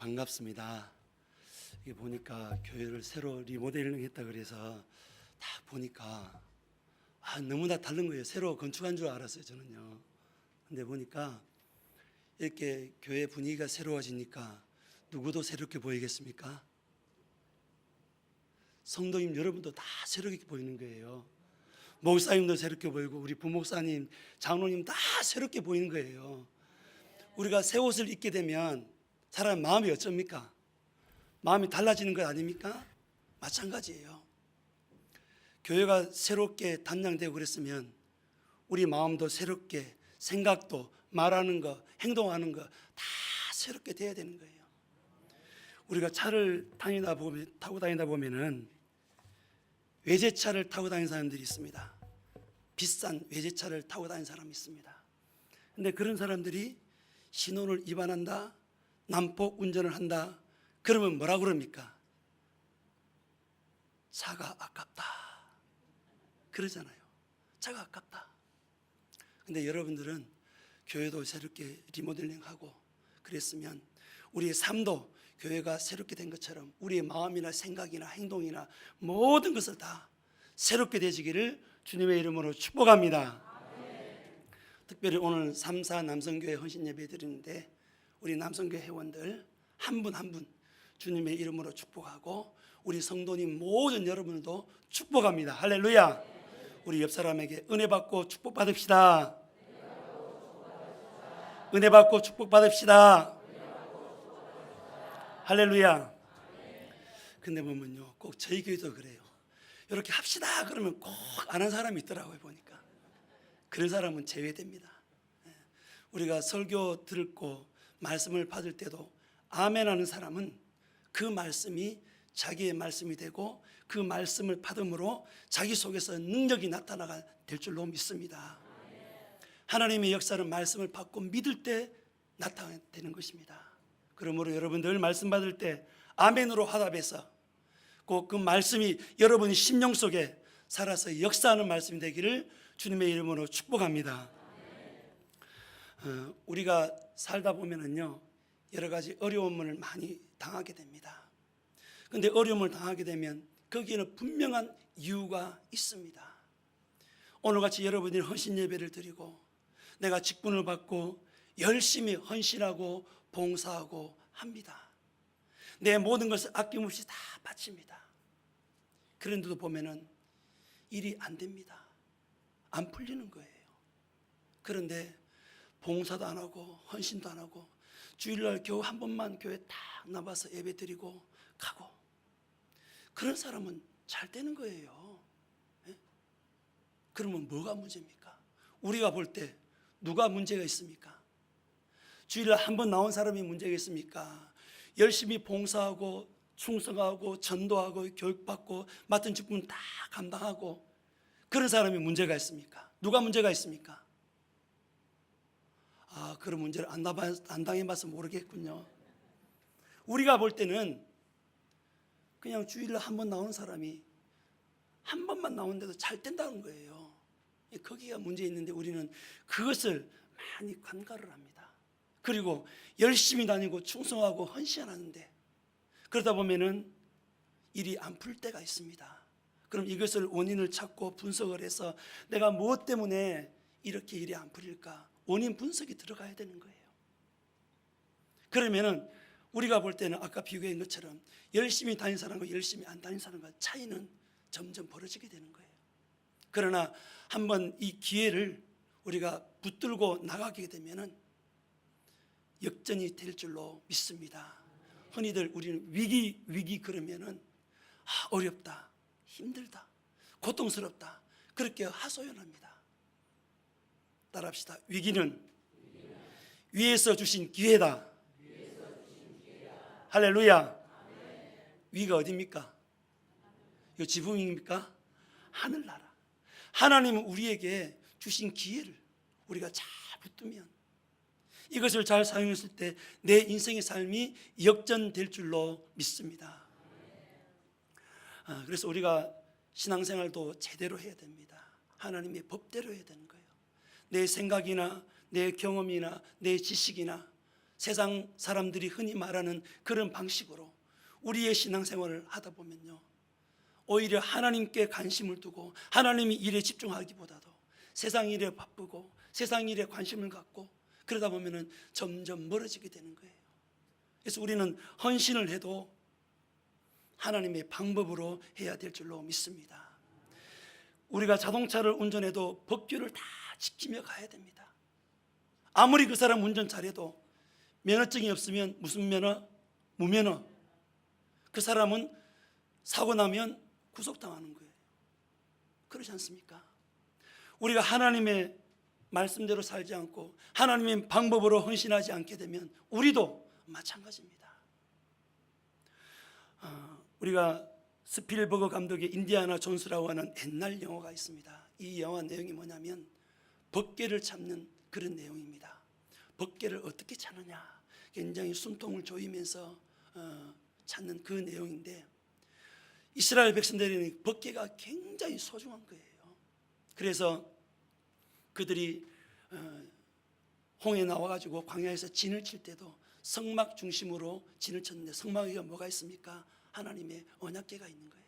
반갑습니다. 이게 보니까 교회를 새로 리모델링 했다 그래서 딱 보니까 너무나 다른 거예요. 새로 건축한 줄 알았어요, 저는요. 근데 보니까 이렇게 교회 분위기가 새로워지니까 누구도 새롭게 보이겠습니까? 성도님 여러분도 다 새롭게 보이는 거예요. 목사님도 새롭게 보이고 우리 부목사님, 장로님 다 새롭게 보이는 거예요. 우리가 새 옷을 입게 되면 사람 마음이 어쩝니까? 마음이 달라지는 것 아닙니까? 마찬가지예요. 교회가 새롭게 단장되고 그랬으면 우리 마음도 새롭게, 생각도, 말하는 거, 행동하는 거 다 새롭게 돼야 되는 거예요. 우리가 차를 타고 다니다 보면은 외제차를 타고 다니는 사람들이 있습니다. 비싼 외제차를 타고 다니는 사람이 있습니다. 근데 그런 사람들이 신호를 위반한다, 난폭 운전을 한다, 그러면 뭐라 그럽니까? 차가 아깝다 그러잖아요. 차가 아깝다. 근데 여러분들은 교회도 새롭게 리모델링하고 그랬으면 우리의 삶도 교회가 새롭게 된 것처럼 우리의 마음이나 생각이나 행동이나 모든 것을 다 새롭게 되시기를 주님의 이름으로 축복합니다. 특별히 오늘 3사 남성교회 헌신 예배 드리는데 우리 남성교회 회원들 한 분 한 분 주님의 이름으로 축복하고 우리 성도님 모든 여러분들도 축복합니다. 할렐루야. 우리 옆 사람에게 은혜 받고 축복 받읍시다. 은혜 받고 축복 받읍시다. 할렐루야. 근데 보면요, 꼭 저희 교회도 그래요. 이렇게 합시다 그러면 꼭 안 한 사람이 있더라고요. 보니까 그런 사람은 제외됩니다. 우리가 설교 듣고 말씀을 받을 때도 아멘 하는 사람은 그 말씀이 자기의 말씀이 되고 그 말씀을 받음으로 자기 속에서 능력이 나타나가 될 줄로 믿습니다. 하나님의 역사는 말씀을 받고 믿을 때 나타나는 것입니다. 그러므로 여러분들 말씀 받을 때 아멘으로 화답해서 꼭 그 말씀이 여러분의 심령 속에 살아서 역사하는 말씀이 되기를 주님의 이름으로 축복합니다. 우리가 살다 보면은요 여러 가지 어려움을 많이 당하게 됩니다. 그런데 어려움을 당하게 되면 거기에는 분명한 이유가 있습니다. 오늘같이 여러분이 헌신 예배를 드리고 내가 직분을 받고 열심히 헌신하고 봉사하고 합니다. 내 모든 것을 아낌없이 다 바칩니다. 그런데도 보면은 일이 안 됩니다. 안 풀리는 거예요. 그런데 봉사도 안 하고 헌신도 안 하고 주일날 겨우 한 번만 교회 딱 나와서 예배 드리고 가고 그런 사람은 잘 되는 거예요. 네? 그러면 뭐가 문제입니까? 우리가 볼 때 누가 문제가 있습니까? 주일날 한 번 나온 사람이 문제가 있습니까? 열심히 봉사하고 충성하고 전도하고 교육받고 맡은 직분 다 감당하고 그런 사람이 문제가 있습니까? 누가 문제가 있습니까? 그런 문제를 안 당해봐서 모르겠군요. 우리가 볼 때는 그냥 주일날 한 번 나오는 사람이 한 번만 나오는데도 잘 된다는 거예요. 거기가 문제 있는데 우리는 그것을 많이 간과를 합니다. 그리고 열심히 다니고 충성하고 헌신하는데 그러다 보면은 일이 안 풀 때가 있습니다. 그럼 이것을 원인을 찾고 분석을 해서 내가 무엇 때문에 이렇게 일이 안 풀릴까? 원인 분석이 들어가야 되는 거예요. 그러면은 우리가 볼 때는 아까 비교한 것처럼 열심히 다닌 사람과 열심히 안 다닌 사람과 차이는 점점 벌어지게 되는 거예요. 그러나 한번 이 기회를 우리가 붙들고 나가게 되면은 역전이 될 줄로 믿습니다. 흔히들 우리는 위기 그러면은 어렵다, 힘들다, 고통스럽다 그렇게 하소연합니다. 따라합시다. 위기는 위에서 주신 기회다. 할렐루야. 위가 어디입니까? 이 지붕입니까? 하늘나라. 하나님은 우리에게 주신 기회를 우리가 잘 붙들면 이것을 잘 사용했을 때 내 인생의 삶이 역전될 줄로 믿습니다. 그래서 우리가 신앙생활도 제대로 해야 됩니다. 하나님의 법대로 해야 되는 거예요. 내 생각이나 내 경험이나 내 지식이나 세상 사람들이 흔히 말하는 그런 방식으로 우리의 신앙생활을 하다 보면요, 오히려 하나님께 관심을 두고 하나님이 일에 집중하기보다도 세상 일에 바쁘고 세상 일에 관심을 갖고 그러다 보면 점점 멀어지게 되는 거예요. 그래서 우리는 헌신을 해도 하나님의 방법으로 해야 될 줄로 믿습니다. 우리가 자동차를 운전해도 법규를 다 지키며 가야 됩니다. 아무리 그 사람 운전 잘해도 면허증이 없으면 무슨 면허? 무면허. 그 사람은 사고 나면 구속당하는 거예요. 그렇지 않습니까? 우리가 하나님의 말씀대로 살지 않고 하나님의 방법으로 헌신하지 않게 되면 우리도 마찬가지입니다. 우리가 스필버그 감독의 인디아나 존스라고 하는 옛날 영화가 있습니다. 이 영화 내용이 뭐냐면 법궤를 찾는 그런 내용입니다. 법궤를 어떻게 찾느냐, 굉장히 숨통을 조이면서 찾는 그 내용인데, 이스라엘 백성들에게는 법궤가 굉장히 소중한 거예요. 그래서 그들이 홍해 나와가지고 광야에서 진을 칠 때도 성막 중심으로 진을 쳤는데, 성막에 뭐가 있습니까? 하나님의 언약궤가 있는 거예요.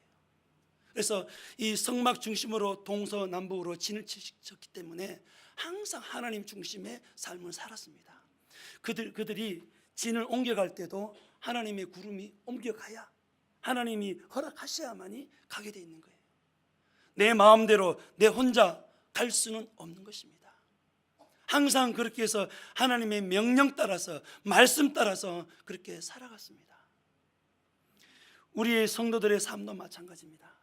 그래서 이 성막 중심으로 동서남북으로 진을 쳤기 때문에 항상 하나님 중심의 삶을 살았습니다. 그들이 진을 옮겨갈 때도 하나님의 구름이 옮겨가야, 하나님이 허락하셔야만이 가게 돼 있는 거예요. 내 마음대로 내 혼자 갈 수는 없는 것입니다. 항상 그렇게 해서 하나님의 명령 따라서, 말씀 따라서 그렇게 살아갔습니다. 우리의 성도들의 삶도 마찬가지입니다.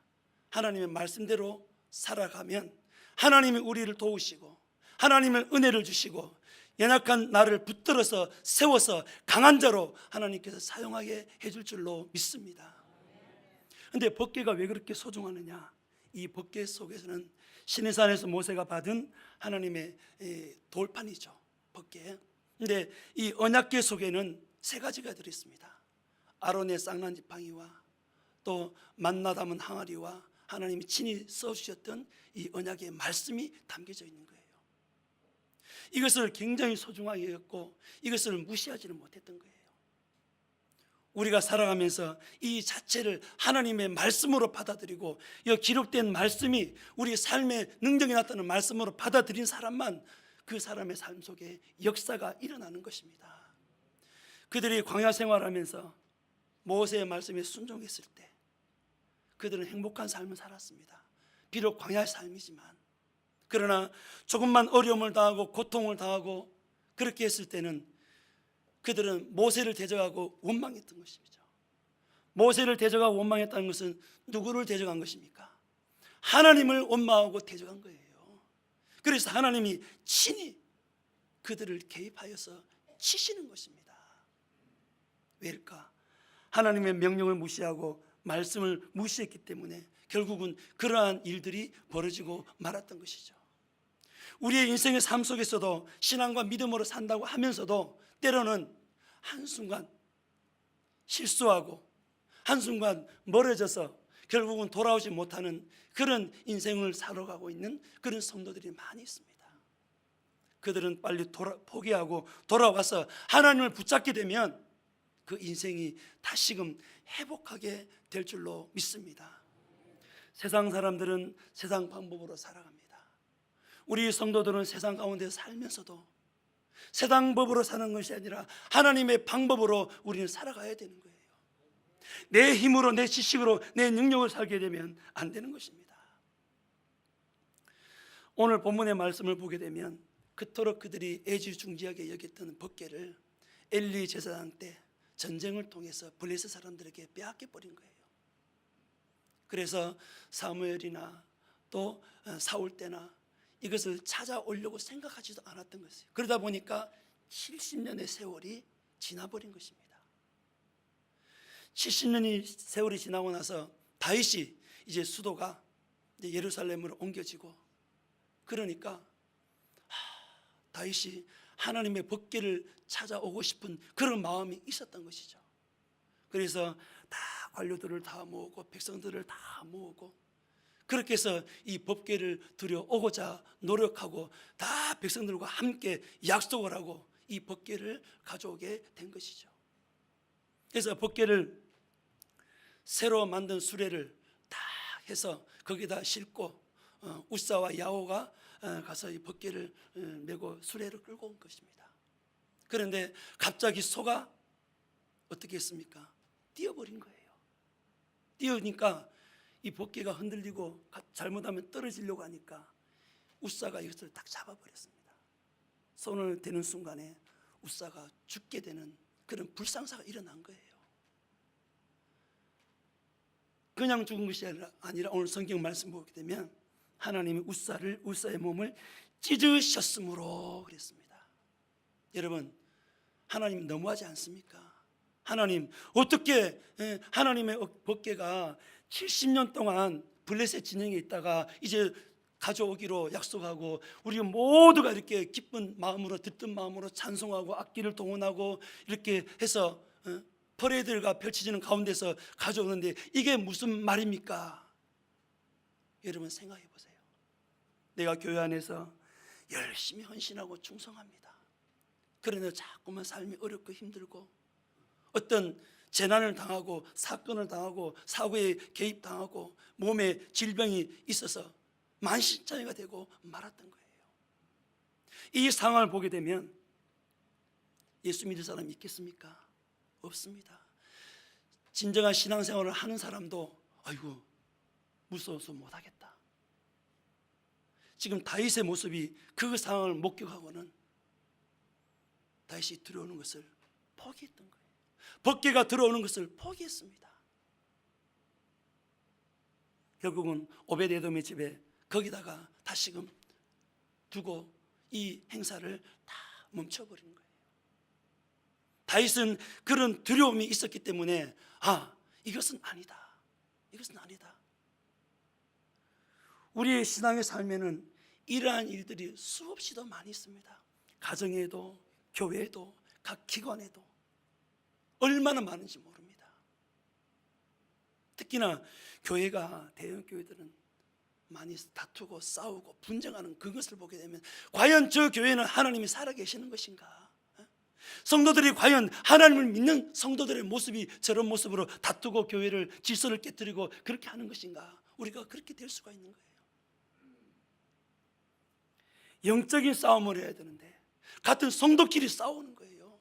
하나님의 말씀대로 살아가면 하나님이 우리를 도우시고 하나님의 은혜를 주시고 연약한 나를 붙들어서 세워서 강한 자로 하나님께서 사용하게 해줄 줄로 믿습니다. 그런데 법궤가 왜 그렇게 소중하느냐? 이 법궤 속에서는 시내산에서 모세가 받은 하나님의 돌판이죠, 법궤. 그런데 이 언약궤 속에는 세 가지가 들어있습니다. 아론의 쌍난 지팡이와 또 만나 담은 항아리와 하나님이 친히 써주셨던 이 언약의 말씀이 담겨져 있는 거예요. 이것을 굉장히 소중하게 여겼고 이것을 무시하지는 못했던 거예요. 우리가 살아가면서 이 자체를 하나님의 말씀으로 받아들이고 이 기록된 말씀이 우리 삶의 능력이 나타나는 말씀으로 받아들인 사람만 그 사람의 삶 속에 역사가 일어나는 것입니다. 그들이 광야 생활하면서 모세의 말씀에 순종했을 때 그들은 행복한 삶을 살았습니다. 비록 광야의 삶이지만, 그러나 조금만 어려움을 당하고 고통을 당하고 그렇게 했을 때는 그들은 모세를 대적하고 원망했던 것이죠. 모세를 대적하고 원망했다는 것은 누구를 대적한 것입니까? 하나님을 원망하고 대적한 거예요. 그래서 하나님이 친히 그들을 개입하여서 치시는 것입니다. 왜일까? 하나님의 명령을 무시하고 말씀을 무시했기 때문에 결국은 그러한 일들이 벌어지고 말았던 것이죠. 우리의 인생의 삶 속에서도 신앙과 믿음으로 산다고 하면서도 때로는 한순간 실수하고 한순간 멀어져서 결국은 돌아오지 못하는 그런 인생을 살아가고 있는 그런 성도들이 많이 있습니다. 그들은 빨리 포기하고 돌아와서 하나님을 붙잡게 되면 그 인생이 다시금 회복하게 될 줄로 믿습니다. 세상 사람들은 세상 방법으로 살아갑니다. 우리 성도들은 세상 가운데 살면서도 세상 법으로 사는 것이 아니라 하나님의 방법으로 우리는 살아가야 되는 거예요. 내 힘으로, 내 지식으로, 내 능력을 살게 되면 안 되는 것입니다. 오늘 본문의 말씀을 보게 되면 그토록 그들이 애지중지하게 여겼던 법궤를 엘리 제사장 때 전쟁을 통해서 블레셋 사람들에게 빼앗겨 버린 거예요. 그래서 사무엘이나 또 사울 때나 이것을 찾아오려고 생각하지도 않았던 것이에요. 그러다 보니까 70년의 세월이 지나버린 것입니다. 70년의 세월이 지나고 나서 다윗이 이제 수도가 이제 예루살렘으로 옮겨지고, 그러니까 다윗이 하나님의 법궤를 찾아오고 싶은 그런 마음이 있었던 것이죠. 그래서 다 관료들을 다 모으고 백성들을 다 모으고 그렇게 해서 이 법궤를 들여오고자 노력하고 다 백성들과 함께 약속을 하고 이 법궤를 가져오게 된 것이죠. 그래서 법궤를 새로 만든 수레를 다 해서 거기다 싣고 우사와 야호가 가서 이 법궤를 메고 수레를 끌고 온 것입니다. 그런데 갑자기 소가 어떻게 했습니까? 뛰어버린 거예요. 뛰어니까 이 법궤가 흔들리고 잘못하면 떨어지려고 하니까 우사가 이것을 딱 잡아버렸습니다. 손을 대는 순간에 우사가 죽게 되는 그런 불상사가 일어난 거예요. 그냥 죽은 것이 아니라 오늘 성경 말씀 보게 되면 하나님이 우사의 몸을 찢으셨으므로 그랬습니다. 여러분, 하나님 너무하지 않습니까? 하나님 어떻게 하나님의 법궤가 70년 동안 블레셋 진영에 있다가 이제 가져오기로 약속하고 우리 모두가 이렇게 기쁜 마음으로 듣던 마음으로 찬송하고 악기를 동원하고 이렇게 해서 퍼레이드가 펼쳐지는 가운데서 가져오는데 이게 무슨 말입니까? 여러분 생각해 보세요. 내가 교회 안에서 열심히 헌신하고 충성합니다. 그러나 자꾸만 삶이 어렵고 힘들고 어떤 재난을 당하고 사건을 당하고 사고에 개입당하고 몸에 질병이 있어서 만신창이가 되고 말았던 거예요. 이 상황을 보게 되면 예수 믿을 사람이 있겠습니까? 없습니다. 진정한 신앙생활을 하는 사람도 아이고 무서워서 못하겠다. 지금 다윗의 모습이 그 상황을 목격하고는 다윗이 들어오는 것을 포기했던 거예요. 법궤가 들어오는 것을 포기했습니다. 결국은 오벳에돔의 집에 거기다가 다시금 두고 이 행사를 다 멈춰버린 거예요. 다윗은 그런 두려움이 있었기 때문에 이것은 아니다. 이것은 아니다. 우리의 신앙의 삶에는 이러한 일들이 수없이 더 많이 있습니다. 가정에도 교회에도 각 기관에도 얼마나 많은지 모릅니다. 특히나 교회가 대형 교회들은 많이 다투고 싸우고 분쟁하는 그것을 보게 되면 과연 저 교회는 하나님이 살아계시는 것인가? 성도들이 과연 하나님을 믿는 성도들의 모습이 저런 모습으로 다투고 교회를 질서를 깨뜨리고 그렇게 하는 것인가? 우리가 그렇게 될 수가 있는 거예요. 영적인 싸움을 해야 되는데 같은 성도끼리 싸우는 거예요.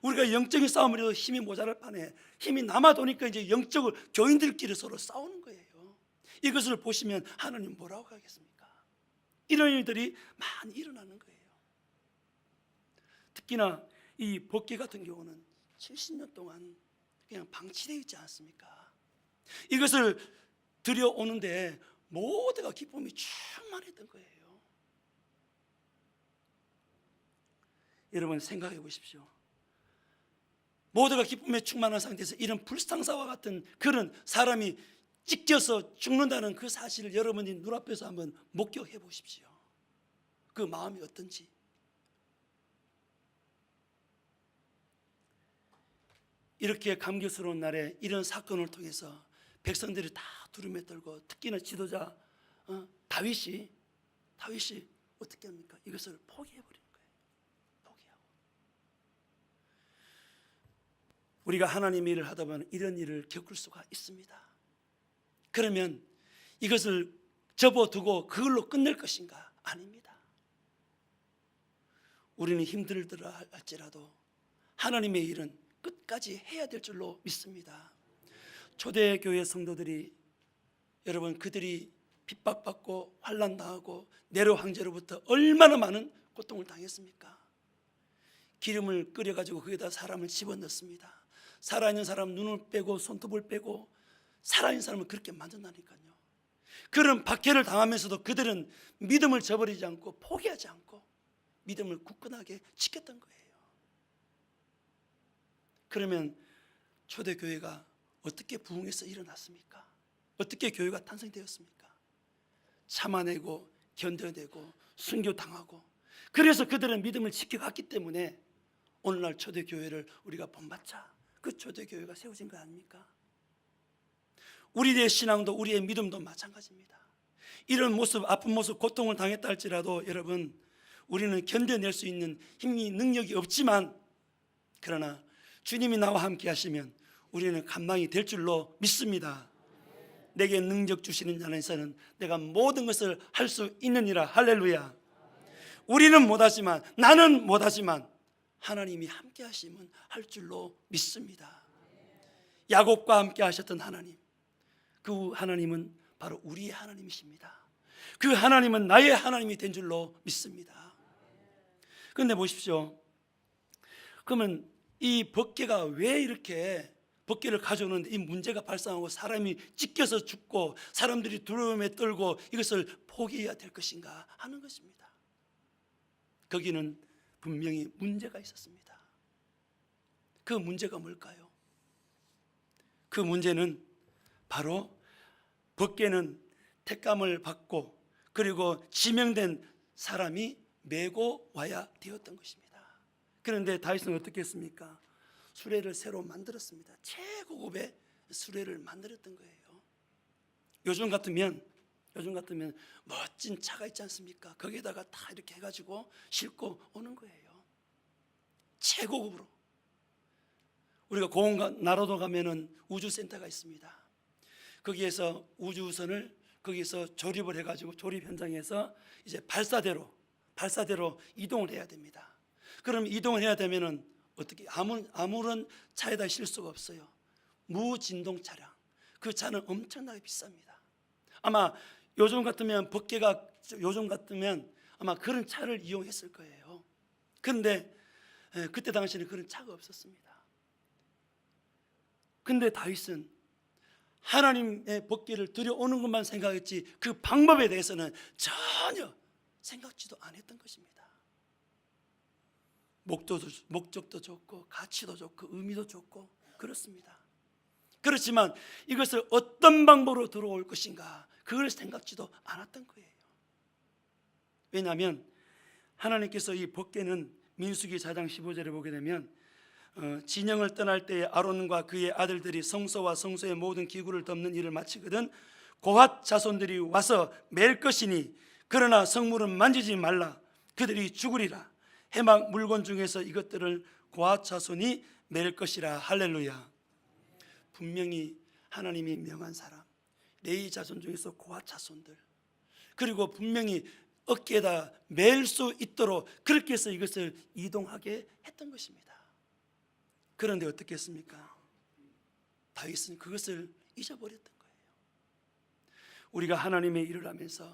우리가 영적인 싸움을 해도 힘이 모자랄 판에 힘이 남아도니까 이제 영적으로 교인들끼리 서로 싸우는 거예요. 이것을 보시면 하나님 뭐라고 하겠습니까? 이런 일들이 많이 일어나는 거예요. 특히나 이 법궤 같은 경우는 70년 동안 그냥 방치되어 있지 않습니까? 이것을 들여오는데 모두가 기쁨이 충만했던 거예요. 여러분 생각해 보십시오. 모두가 기쁨에 충만한 상태에서 이런 불상사와 같은 그런 사람이 찢겨서 죽는다는 그 사실을 여러분이 눈앞에서 한번 목격해 보십시오. 그 마음이 어떤지. 이렇게 감격스러운 날에 이런 사건을 통해서 백성들이 다 두려움에 떨고 특히나 지도자 다윗이 어떻게 합니까? 이것을 포기해버리는 거예요. 포기하고. 우리가 하나님의 일을 하다 보면 이런 일을 겪을 수가 있습니다. 그러면 이것을 접어두고 그걸로 끝낼 것인가? 아닙니다. 우리는 힘들더라 할지라도 하나님의 일은 끝까지 해야 될 줄로 믿습니다. 초대교회 성도들이 여러분 그들이 핍박받고 환난당하고 네로 황제로부터 얼마나 많은 고통을 당했습니까? 기름을 끓여가지고 거기다 사람을 집어넣습니다. 살아있는 사람 눈을 빼고 손톱을 빼고 살아있는 사람을 그렇게 만든다니까요. 그런 박해를 당하면서도 그들은 믿음을 저버리지 않고 포기하지 않고 믿음을 굳건하게 지켰던 거예요. 그러면 초대교회가 어떻게 부흥해서 일어났습니까? 어떻게 교회가 탄생되었습니까? 참아내고 견뎌내고 순교당하고 그래서 그들은 믿음을 지켜갔기 때문에 오늘날 초대교회를 우리가 본받자 그 초대교회가 세워진 거 아닙니까? 우리의 신앙도 우리의 믿음도 마찬가지입니다. 이런 모습, 아픈 모습, 고통을 당했다 할지라도 여러분 우리는 견뎌낼 수 있는 힘이 능력이 없지만, 그러나 주님이 나와 함께 하시면 우리는 감당이 될 줄로 믿습니다. 내게 능력 주시는 자에서는 내가 모든 것을 할 수 있느니라. 할렐루야. 우리는 못하지만, 나는 못하지만 하나님이 함께 하시면 할 줄로 믿습니다. 야곱과 함께 하셨던 하나님, 그 하나님은 바로 우리의 하나님이십니다. 그 하나님은 나의 하나님이 된 줄로 믿습니다. 그런데 보십시오. 그러면 이 법궤가 왜 이렇게 법궤를 가져오는데 이 문제가 발생하고 사람이 찢겨서 죽고 사람들이 두려움에 떨고 이것을 포기해야 될 것인가 하는 것입니다. 거기는 분명히 문제가 있었습니다. 그 문제가 뭘까요? 그 문제는 바로 법궤는 택감을 받고 그리고 지명된 사람이 메고 와야 되었던 것입니다. 그런데 다윗은 어떻게 했습니까? 수레를 새로 만들었습니다. 최고급의 수레를 만들었던 거예요. 요즘 같으면 멋진 차가 있지 않습니까? 거기에다가 다 이렇게 해가지고 싣고 오는 거예요. 최고급으로. 우리가 공원 나로도 가면은 우주센터가 있습니다. 거기에서 우주선을 거기서 조립을 해가지고 조립 현장에서 이제 발사대로 이동을 해야 됩니다. 그럼 이동을 해야 되면은 어떻게 아무런 차에다 실 수가 없어요. 무진동 차량. 그 차는 엄청나게 비쌉니다. 아마 요즘 같으면 아마 그런 차를 이용했을 거예요. 그런데 그때 당시에는 그런 차가 없었습니다. 근데 다윗은 하나님의 법궤를 들여오는 것만 생각했지 그 방법에 대해서는 전혀 생각지도 않았던 것입니다. 목적도 좋고 가치도 좋고 의미도 좋고 그렇습니다. 그렇지만 이것을 어떤 방법으로 들어올 것인가 그걸 생각지도 않았던 거예요. 왜냐하면 하나님께서 이 법궤는 민수기 4장 15절에 보게 되면 진영을 떠날 때에 아론과 그의 아들들이 성소와 성소의 모든 기구를 덮는 일을 마치거든 고핫 자손들이 와서 맬 것이니 그러나 성물은 만지지 말라. 그들이 죽으리라. 해막 물건 중에서 이것들을 고핫 자손이 맬 것이라. 할렐루야. 분명히 하나님이 명한 사람, 레위 자손 중에서 고핫 자손들, 그리고 분명히 어깨에다 맬 수 있도록 그렇게 해서 이것을 이동하게 했던 것입니다. 그런데 어떻게 했습니까? 다윗은 그것을 잊어버렸던 거예요. 우리가 하나님의 일을 하면서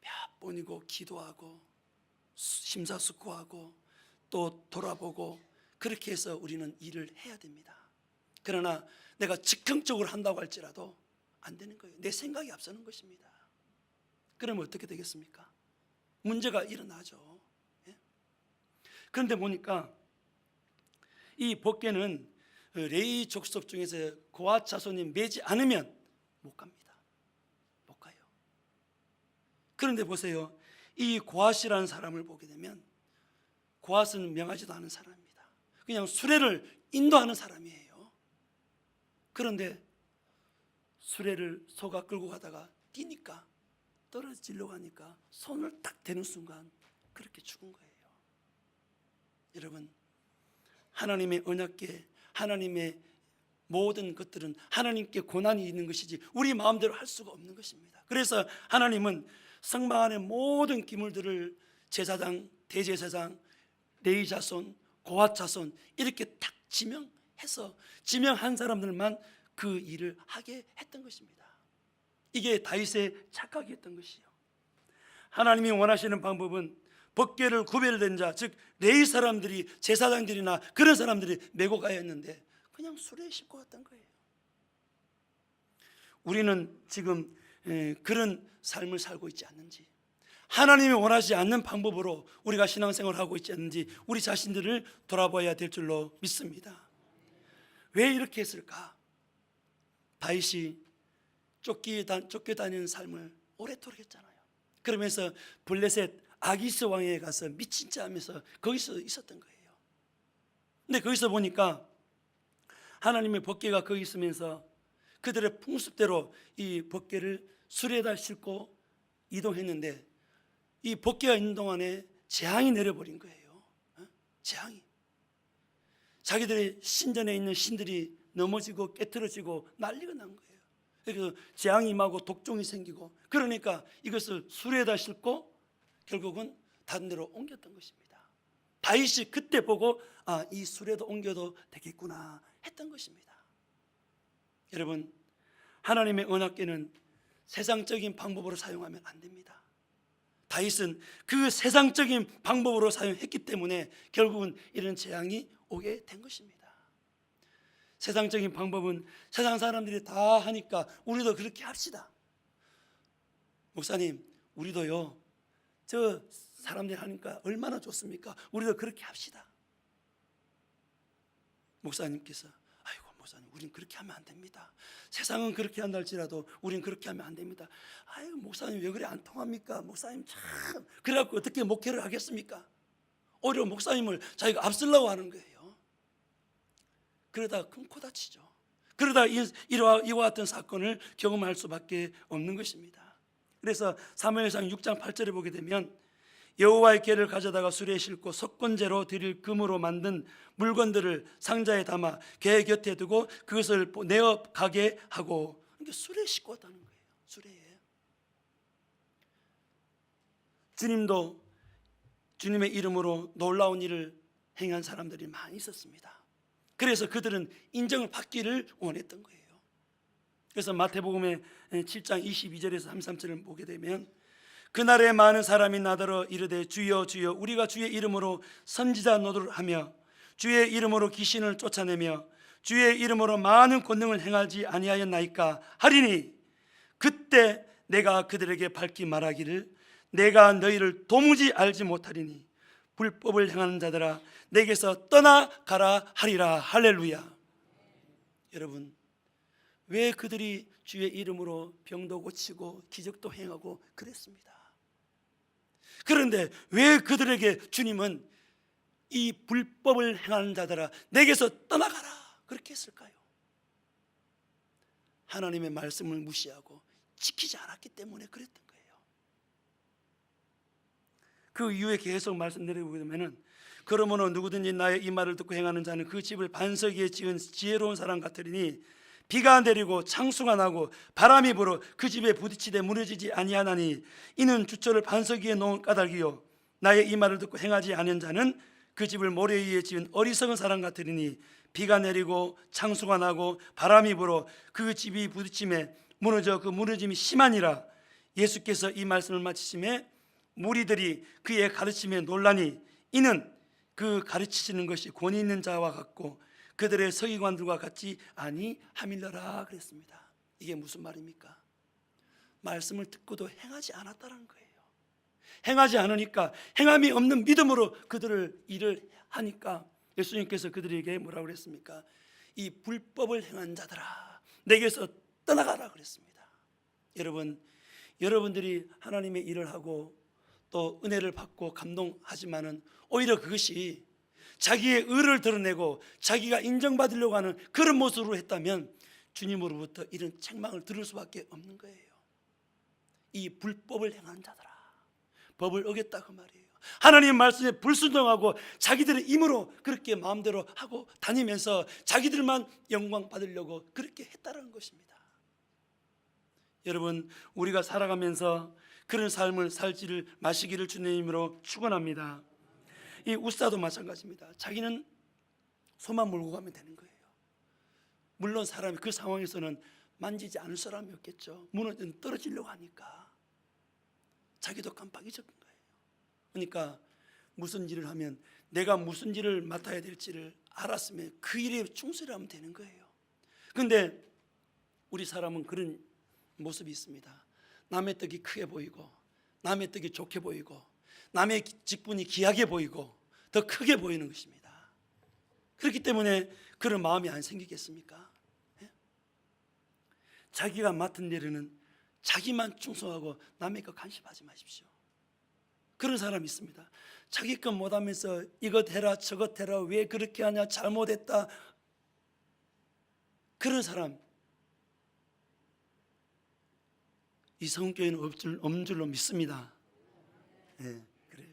몇 번이고 기도하고 심사숙고하고 또 돌아보고 그렇게 해서 우리는 일을 해야 됩니다. 그러나 내가 즉흥적으로 한다고 할지라도 안 되는 거예요. 내 생각이 앞서는 것입니다. 그러면 어떻게 되겠습니까? 문제가 일어나죠. 그런데 보니까 이 법궤는 레위 족속 중에서 고핫 자손이 매지 않으면 못 갑니다. 못 가요. 그런데 보세요. 이 고핫이라는 사람을 보게 되면 고핫은 명하지도 않은 사람입니다. 그냥 수레를 인도하는 사람이에요. 그런데 수레를 소가 끌고 가다가 뛰니까 떨어지려고 하니까 손을 딱 대는 순간 그렇게 죽은 거예요. 여러분, 하나님의 언약궤, 하나님의 모든 것들은 하나님께 고난이 있는 것이지 우리 마음대로 할 수가 없는 것입니다. 그래서 하나님은 성막 안의 모든 기물들을 제사장, 대제사장, 레위 자손, 고핫 자손 이렇게 딱 지명해서 지명한 사람들만 그 일을 하게 했던 것입니다. 이게 다윗의 착각이었던 것이요. 하나님이 원하시는 방법은 법궤를 구별된 자, 즉 레위 사람들이, 제사장들이나 그런 사람들이 메고 가야 했는데 그냥 수레에 싣고 갔던 거예요. 우리는 지금 그런 삶을 살고 있지 않는지, 하나님이 원하지 않는 방법으로 우리가 신앙생활을 하고 있지 않는지 우리 자신들을 돌아봐야 될 줄로 믿습니다. 왜 이렇게 했을까? 다윗이 쫓겨다니는 삶을 오래도록 했잖아요. 그러면서 블레셋 아기스 왕에 가서 미친 자 하면서 거기서 있었던 거예요. 근데 거기서 보니까 하나님의 법궤가 거기 있으면서 그들의 풍습대로 이 법궤를 수레에다 싣고 이동했는데 이 법궤가 있는 동안에 재앙이 내려버린 거예요. 재앙이. 자기들의 신전에 있는 신들이 넘어지고 깨트려지고 난리가 난 거예요. 그래서 재앙이 임하고 독종이 생기고, 그러니까 이것을 수레에다 싣고 결국은 다른 데로 옮겼던 것입니다. 다윗이 그때 보고 이 수레도 옮겨도 되겠구나 했던 것입니다. 여러분, 하나님의 언약궤는 세상적인 방법으로 사용하면 안 됩니다. 다윗은 그 세상적인 방법으로 사용했기 때문에 결국은 이런 재앙이 오게 된 것입니다. 세상적인 방법은 세상 사람들이 다 하니까 우리도 그렇게 합시다. 목사님, 우리도요, 저 사람들이 하니까 얼마나 좋습니까? 우리도 그렇게 합시다. 목사님께서, 아이고 목사님, 우린 그렇게 하면 안 됩니다. 세상은 그렇게 한다 할지라도 우린 그렇게 하면 안 됩니다. 아이고 목사님, 왜 그래 안 통합니까? 목사님 참, 그래갖고 어떻게 목회를 하겠습니까? 오히려 목사님을 자기가 앞서려고 하는 거예요. 그러다가 큰 코 다치죠. 그러다 이와 같은 사건을 경험할 수밖에 없는 것입니다. 그래서 사무엘상 6장 8절에 보게 되면, 여호와의 궤를 가져다가 수레에 싣고 석권제로 드릴 금으로 만든 물건들을 상자에 담아 궤 곁에 두고 그것을 내어 가게 하고, 그러니까 수레에 싣고 왔다는 거예요. 수레에. 주님도 주님의 이름으로 놀라운 일을 행한 사람들이 많이 있었습니다. 그래서 그들은 인정을 받기를 원했던 거예요. 그래서 마태복음의 7장 22절에서 33절을 보게 되면, 그날에 많은 사람이 나더러 이르되 주여 주여 우리가 주의 이름으로 선지자 노릇을 하며 주의 이름으로 귀신을 쫓아내며 주의 이름으로 많은 권능을 행하지 아니하였나이까 하리니, 그때 내가 그들에게 밝히 말하기를 내가 너희를 도무지 알지 못하리니 불법을 행하는 자들아 내게서 떠나가라 하리라. 할렐루야. 여러분, 왜 그들이 주의 이름으로 병도 고치고 기적도 행하고 그랬습니다. 그런데 왜 그들에게 주님은 이 불법을 행하는 자들아 내게서 떠나가라 그렇게 했을까요? 하나님의 말씀을 무시하고 지키지 않았기 때문에 그랬던 거예요. 그 이후에 계속 말씀 내려보게 되면은, 그러므로 누구든지 나의 이 말을 듣고 행하는 자는 그 집을 반석 위에 지은 지혜로운 사람 같으리니 비가 내리고 창수가 나고 바람이 불어 그 집에 부딪히되 무너지지 아니하나니 이는 주초를 반석 위에 놓은 까닭이요 나의 이 말을 듣고 행하지 않은 자는 그 집을 모래 위에 지은 어리석은 사람 같으리니 비가 내리고 창수가 나고 바람이 불어 그 집이 부딪힘에 무너져 그 무너짐이 심하니라. 예수께서 이 말씀을 마치심에 무리들이 그의 가르침에 놀라니 이는 그 가르치시는 것이 권위 있는 자와 같고 그들의 서기관들과 같지 아니함이더라 그랬습니다. 이게 무슨 말입니까? 말씀을 듣고도 행하지 않았다는 거예요. 행하지 않으니까, 행함이 없는 믿음으로 그들을 일을 하니까 예수님께서 그들에게 뭐라고 그랬습니까? 이 불법을 행한 자들아 내게서 떠나가라 그랬습니다. 여러분, 여러분들이 하나님의 일을 하고 또 은혜를 받고 감동하지만은 오히려 그것이 자기의 의를 드러내고 자기가 인정받으려고 하는 그런 모습으로 했다면 주님으로부터 이런 책망을 들을 수밖에 없는 거예요. 이 불법을 행하는 자들아, 법을 어겼다 그 말이에요. 하나님 말씀에 불순종하고 자기들의 힘으로 그렇게 마음대로 하고 다니면서 자기들만 영광 받으려고 그렇게 했다는 것입니다. 여러분, 우리가 살아가면서 그런 삶을 살지를 마시기를 주님으로 축원합니다. 이 우사도 마찬가지입니다. 자기는 소만 몰고 가면 되는 거예요. 물론 사람이 그 상황에서는 만지지 않을 사람이 없겠죠. 무너져 떨어지려고 하니까 자기도 깜빡 잊었던 거예요. 그러니까 무슨 일을 하면 내가 무슨 일을 맡아야 될지를 알았으면 그 일에 충실히 하면 되는 거예요. 그런데 우리 사람은 그런 모습이 있습니다. 남의 떡이 크게 보이고 남의 떡이 좋게 보이고 남의 직분이 귀하게 보이고 더 크게 보이는 것입니다. 그렇기 때문에 그런 마음이 안 생기겠습니까? 자기가 맡은 일에는 자기만 충성하고 남의 것 간섭하지 마십시오. 그런 사람이 있습니다. 자기 것 못하면서 이것 해라 저것 해라 왜 그렇게 하냐 잘못했다, 그런 사람 이 성교회는 없는 줄로 믿습니다. 네, 그래요.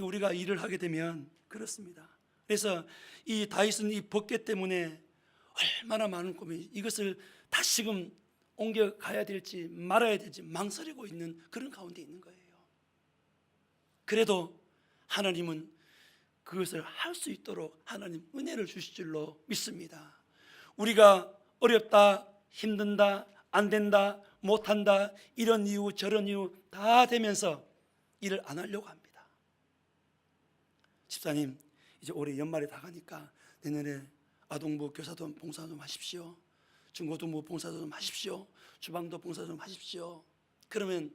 우리가 일을 하게 되면 그렇습니다. 그래서 이 다윗은 이 법궤 때문에 얼마나 많은 고민, 이것을 다시금 옮겨가야 될지 말아야 될지 망설이고 있는 그런 가운데 있는 거예요. 그래도 하나님은 그것을 할 수 있도록 하나님 은혜를 주실 줄로 믿습니다. 우리가 어렵다, 힘든다, 안 된다, 못한다, 이런 이유 저런 이유 다 되면서 일을 안 하려고 합니다. 집사님, 이제 올해 연말에 다 가니까 내년에 아동부 교사도 봉사 좀 하십시오. 중고등부 봉사 좀 하십시오. 주방도 봉사 좀 하십시오. 그러면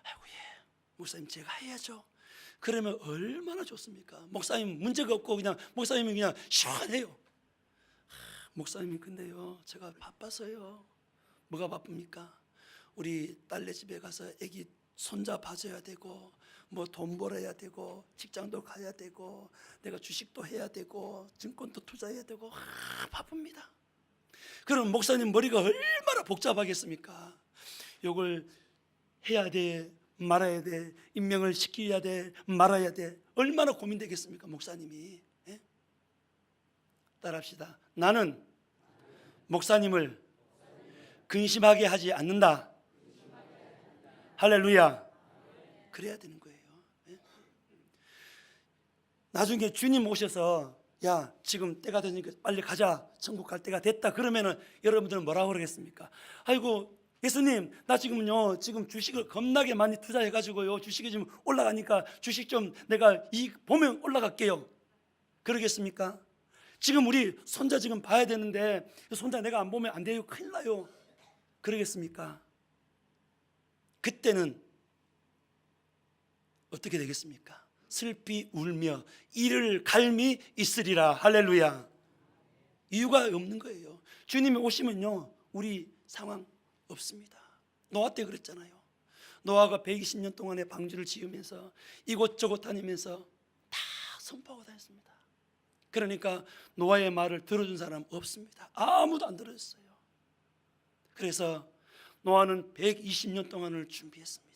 아이고 예, 목사님 제가 해야죠. 그러면 얼마나 좋습니까? 목사님 문제가 없고 그냥 목사님이 그냥 시원해요. 목사님이 근데요 제가 바빠서요. 뭐가 바쁩니까? 우리 딸네 집에 가서 애기 손자 봐줘야 되고 뭐 돈 벌어야 되고 직장도 가야 되고 내가 주식도 해야 되고 증권도 투자해야 되고 바쁩니다. 그럼 목사님 머리가 얼마나 복잡하겠습니까? 이걸 해야 돼 말아야 돼, 임명을 시켜야 돼 말아야 돼, 얼마나 고민되겠습니까 목사님이. 예? 따라합시다. 나는 목사님을 근심하게 하지 않는다. 할렐루야. 그래야 되는 거예요. 예? 나중에 주님 오셔서 야 지금 때가 되니까 빨리 가자, 천국 갈 때가 됐다 그러면은 여러분들은 뭐라고 그러겠습니까? 아이고 예수님 나 지금요 지금 주식을 겁나게 많이 투자해 가지고요 주식이 지금 올라가니까 주식 좀 내가 이익 보면 올라갈게요 그러겠습니까? 지금 우리 손자 지금 봐야 되는데 손자 내가 안 보면 안 돼요, 큰일 나요 그러겠습니까? 그때는 어떻게 되겠습니까? 슬피 울며 이를 갈미 있으리라. 할렐루야. 이유가 없는 거예요. 주님이 오시면요 우리 상황 없습니다. 노아 때 그랬잖아요. 노아가 120년 동안의 방주를 지으면서 이곳저곳 다니면서 다 선포하고 다녔습니다. 그러니까 노아의 말을 들어준 사람 없습니다. 아무도 안 들어줬어요. 그래서 노아는 120년 동안을 준비했습니다.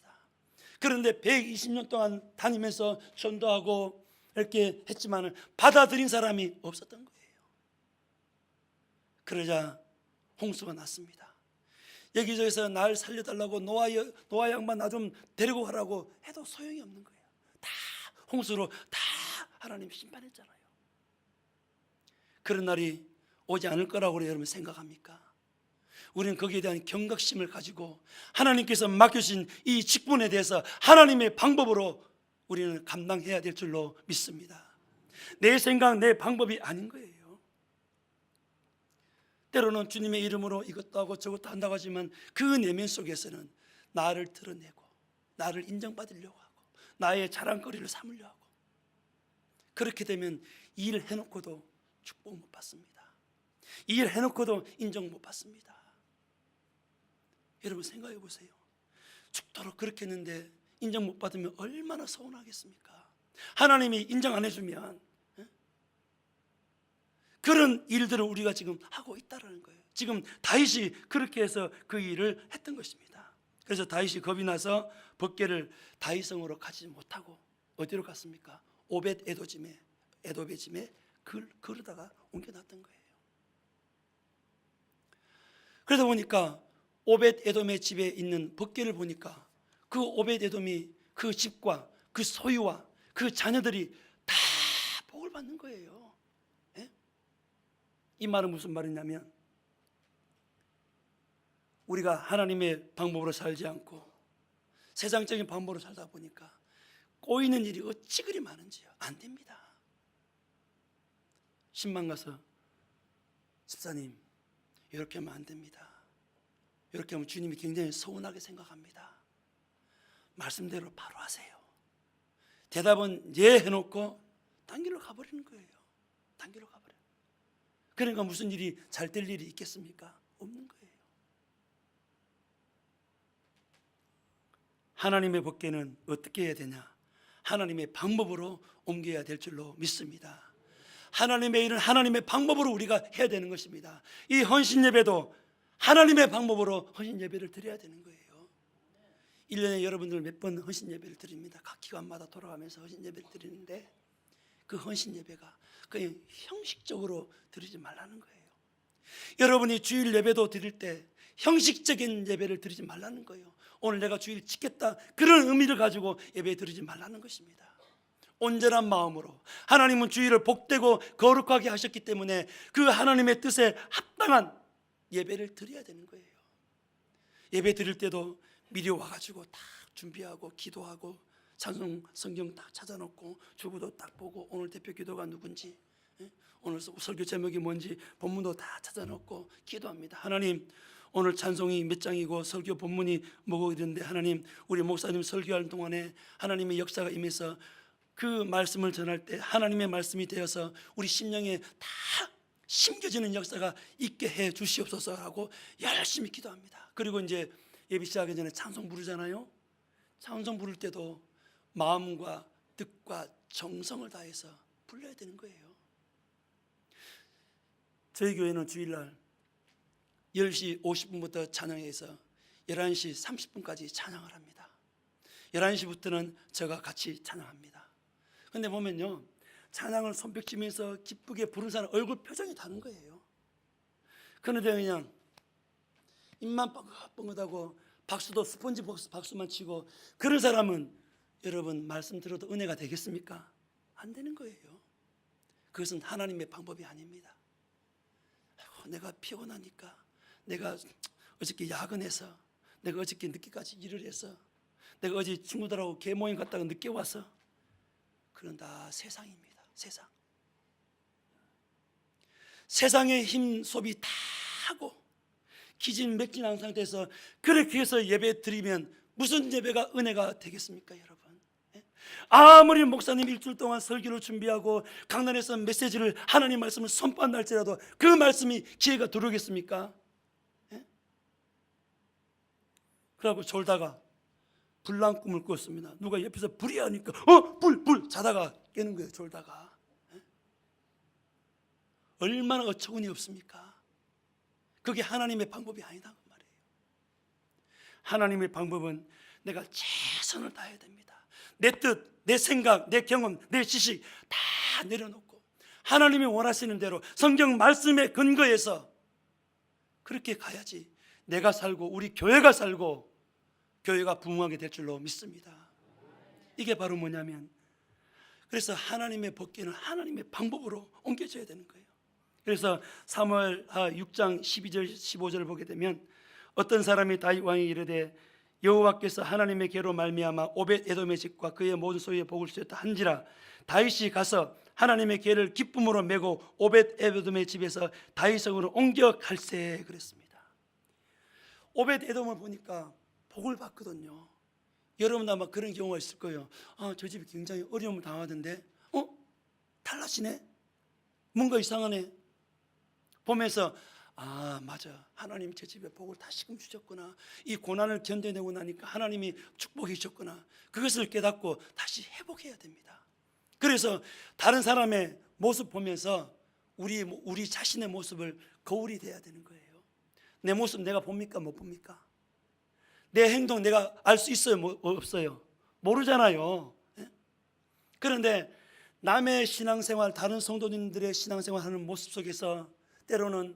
그런데 120년 동안 다니면서 전도하고 이렇게 했지만 받아들인 사람이 없었던 거예요. 그러자 홍수가 났습니다. 여기저기서 날 살려달라고 노아 양반 나 좀 데리고 가라고 해도 소용이 없는 거예요. 다 홍수로 다 하나님 심판했잖아요. 그런 날이 오지 않을 거라고 여러분 생각합니까? 우리는 거기에 대한 경각심을 가지고 하나님께서 맡겨주신 이 직분에 대해서 하나님의 방법으로 우리는 감당해야 될 줄로 믿습니다. 내 생각, 내 방법이 아닌 거예요. 때로는 주님의 이름으로 이것도 하고 저것도 한다고 하지만 그 내면 속에서는 나를 드러내고 나를 인정받으려고 하고 나의 자랑거리를 삼으려고 하고, 그렇게 되면 일 해놓고도 축복 못 받습니다. 일 해놓고도 인정 못 받습니다. 여러분 생각해 보세요. 죽도록 그렇게 했는데 인정 못 받으면 얼마나 서운하겠습니까? 하나님이 인정 안 해주면 그런 일들을 우리가 지금 하고 있다는 거예요. 지금 다윗이 그렇게 해서 그 일을 했던 것입니다. 그래서 다윗이 겁이 나서 법궤를 다윗성으로 가지 못하고 어디로 갔습니까? 오벳 에돔의 집에 그러다가 옮겨놨던 거예요. 그러다 보니까 오벳 에돔의 집에 있는 법궤를 보니까 그 오벳 에돔이 그 집과 그 소유와 그 자녀들이 다 복을 받는 거예요. 예? 이 말은 무슨 말이냐면 우리가 하나님의 방법으로 살지 않고 세상적인 방법으로 살다 보니까 꼬이는 일이 어찌 그리 많은지요. 안 됩니다. 신방 가서 집사님 이렇게 하면 안 됩니다. 이렇게 하면 주님이 굉장히 서운하게 생각합니다. 말씀대로 바로 하세요. 대답은 예 해놓고 딴 길로 가버리는 거예요. 딴 길로 가버려요. 그러니까 무슨 일이 잘 될 일이 있겠습니까? 없는 거예요. 하나님의 법궤는 어떻게 해야 되냐? 하나님의 방법으로 옮겨야 될 줄로 믿습니다. 하나님의 일은 하나님의 방법으로 우리가 해야 되는 것입니다. 이 헌신 예배도 하나님의 방법으로 헌신 예배를 드려야 되는 거예요. 1년에 여러분들 몇 번 헌신 예배를 드립니다. 각 기관마다 돌아가면서 헌신 예배를 드리는데 그 헌신 예배가 그냥 형식적으로 드리지 말라는 거예요. 여러분이 주일 예배도 드릴 때 형식적인 예배를 드리지 말라는 거예요. 오늘 내가 주일 지켰다 그런 의미를 가지고 예배 드리지 말라는 것입니다. 온전한 마음으로 하나님은 주일을 복되고 거룩하게 하셨기 때문에 그 하나님의 뜻에 합당한 예배를 드려야 되는 거예요. 예배 드릴 때도 미리 와가지고 딱 준비하고 기도하고 찬송 성경 딱 찾아놓고 주보도 딱 보고 오늘 대표 기도가 누군지 오늘 설교 제목이 뭔지 본문도 다 찾아놓고 기도합니다. 하나님, 오늘 찬송이 몇 장이고 설교 본문이 뭐고 이런데 하나님, 우리 목사님 설교하는 동안에 하나님의 역사가 임해서 그 말씀을 전할 때 하나님의 말씀이 되어서 우리 심령에 다 심겨지는 역사가 있게 해 주시옵소서 하고 열심히 기도합니다. 그리고 이제 예배 시작하기 전에 찬송 부르잖아요. 찬송 부를 때도 마음과 뜻과 정성을 다해서 불러야 되는 거예요. 저희 교회는 주일날 10시 50분부터 찬양해서 11시 30분까지 찬양을 합니다. 11시부터는 저가 같이 찬양합니다. 근데 보면요, 찬양을 손뼉치면서 기쁘게 부른 사람 얼굴 표정이 다른 거예요. 그런데 그냥 입만 뻥긋뻥긋하고 박수도 스펀지 박수만 치고 그런 사람은 여러분 말씀 들어도 은혜가 되겠습니까? 안 되는 거예요. 그것은 하나님의 방법이 아닙니다. 아이고, 내가 피곤하니까, 내가 어저께 야근해서, 내가 어저께 늦게까지 일을 해서, 내가 어제 친구들하고 개모임 갔다가 늦게 와서, 그건 다 세상입니다. 세상. 세상의 힘 소비 다 하고 기진맥진한 상태에서 그렇게 해서 예배 드리면 무슨 예배가 은혜가 되겠습니까, 여러분? 아무리 목사님 일주일 동안 설교를 준비하고 강단에서 메시지를 하나님 말씀을 선포한다 할지라도 그 말씀이 기회가 들어오겠습니까? 그러고 졸다가 불난 꿈을 꿨습니다. 누가 옆에서 불이 하니까 불 자다가 깨는 거예요. 졸다가. 얼마나 어처구니 없습니까? 그게 하나님의 방법이 아니다 그 말이에요. 하나님의 방법은 내가 최선을 다해야 됩니다. 내 뜻, 내 생각, 내 경험, 내 지식 다 내려놓고 하나님이 원하시는 대로 성경 말씀에 근거해서 그렇게 가야지 내가 살고 우리 교회가 살고 교회가 부흥하게 될 줄로 믿습니다. 이게 바로 뭐냐면, 그래서 하나님의 법궤는 하나님의 방법으로 옮겨져야 되는 거예요. 그래서 사무엘 6장 12절 15절을 보게 되면 어떤 사람이 다윗 왕이 이르되 여호와께서 하나님의 계로 말미암아 오벳 에돔의 집과 그의 모든 소유에 복을 주셨다 한지라 다윗이 가서 하나님의 계를 기쁨으로 메고 오벳 에돔의 집에서 다윗성으로 옮겨 갈세 그랬습니다. 오벳 에돔을 보니까 복을 받거든요. 여러분도 아마 그런 경우가 있을 거예요. 저 집이 굉장히 어려움을 당하던데 달라지네? 뭔가 이상하네? 보면서 맞아, 하나님 제 집에 복을 다시금 주셨구나. 이 고난을 견뎌내고 나니까 하나님이 축복해 주셨구나. 그것을 깨닫고 다시 회복해야 됩니다. 그래서 다른 사람의 모습 보면서 우리 자신의 모습을 거울이 돼야 되는 거예요. 내 모습 내가 봅니까 못 봅니까? 내 행동 내가 알 수 있어요 없어요? 모르잖아요. 그런데 남의 신앙생활, 다른 성도님들의 신앙생활하는 모습 속에서 때로는